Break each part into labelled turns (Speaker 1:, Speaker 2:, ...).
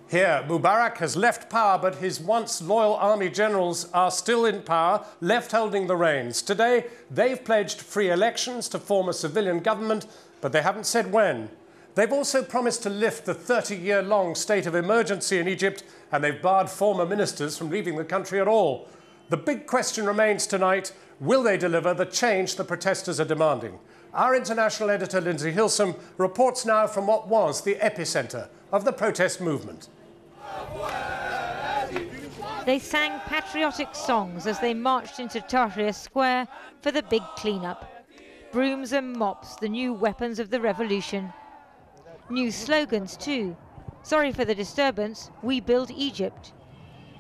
Speaker 1: Here, Mubarak has left power, but his once loyal army generals are still in power, left holding the reins. Today, they've pledged free elections to form a civilian government, but they haven't said when. They've also promised to lift the 30-year-long state of emergency in Egypt, and they've barred former ministers from leaving the country at all. The big question remains tonight, will they deliver the change the protesters are demanding? Our international editor, Lindsey Hilsum, reports now from what was the epicenter of the protest movement.
Speaker 2: They sang patriotic songs as they marched into Tahrir Square for the big clean-up. Brooms and mops, the new weapons of the revolution. New slogans too. Sorry for the disturbance, we build Egypt.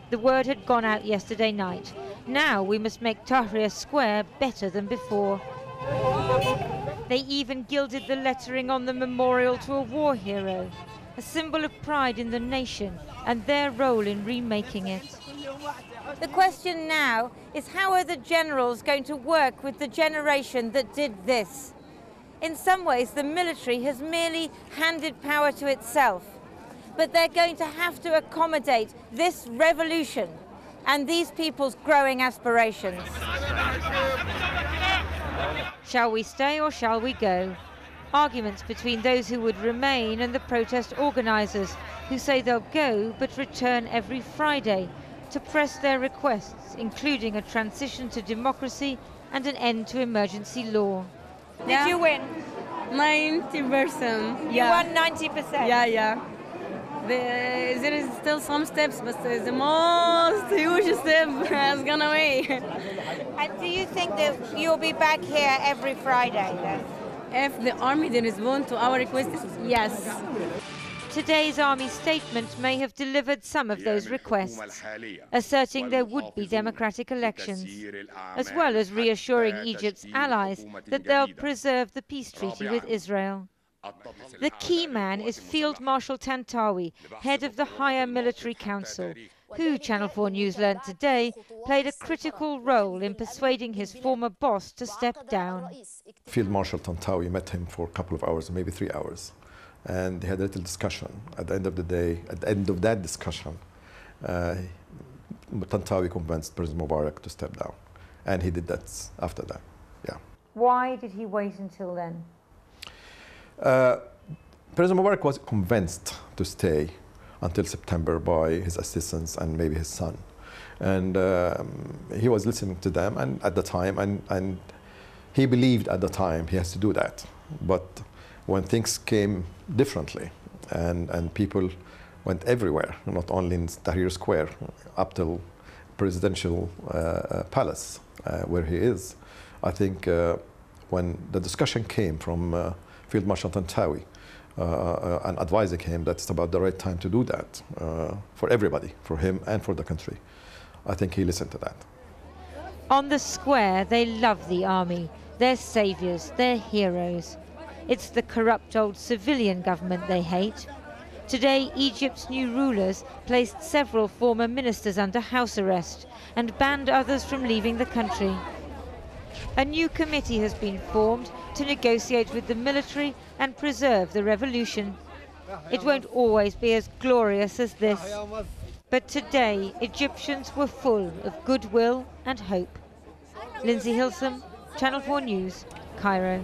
Speaker 2: The word had gone out yesterday night. Now we must make Tahrir Square better than before. They even gilded the lettering on the memorial to a war hero, a symbol of pride in the nation and their role in remaking it. The question now is, how are the generals going to work with the generation that did this? In some ways, the military has merely handed power to itself, but they're going to have to accommodate this revolution and these people's growing aspirations. Shall we stay or shall we go? Arguments between those who would remain and the protest organisers, who say they'll go but return every Friday to press their requests, including a transition to democracy and an end to emergency law.
Speaker 3: Yeah.
Speaker 2: Did you win?
Speaker 3: 90%.
Speaker 2: You won 90%?
Speaker 3: Yeah. There is still some steps, but the most huge step has gone away.
Speaker 2: And do you think that you'll be back here every Friday then?
Speaker 3: If the army did respond to our requests, yes.
Speaker 2: Today's army statement may have delivered some of those requests, asserting there would be democratic elections, as well as reassuring Egypt's allies that they'll preserve the peace treaty with Israel. The key man is Field Marshal Tantawi, head of the Higher Military Council, who, Channel 4 News learnt today, played a critical role in persuading his former boss to step down.
Speaker 4: Field Marshal Tantawi met him for a couple of hours, maybe 3 hours, and they had a little discussion. At the end of the day, at the end of that discussion, Tantawi convinced President Mubarak to step down, and he did that after that, yeah.
Speaker 2: Why did he wait until then?
Speaker 4: President Mubarak was convinced to stay until September by his assistants and maybe his son. And he was listening to them and at the time, and he believed at the time he has to do that. But when things came differently and people went everywhere, not only in Tahrir Square, up to presidential palace where he is, I think when the discussion came from Field Marshal Tantawi, and advising him that it's about the right time to do that for everybody, for him and for the country. I think he listened to that.
Speaker 2: On the square, they love the army. They're saviours, they're heroes. It's the corrupt old civilian government they hate. Today, Egypt's new rulers placed several former ministers under house arrest and banned others from leaving the country. A new committee has been formed to negotiate with the military and preserve the revolution. It won't always be as glorious as this. But today, Egyptians were full of goodwill and hope. Lindsey Hilsum, Channel 4 News, Cairo.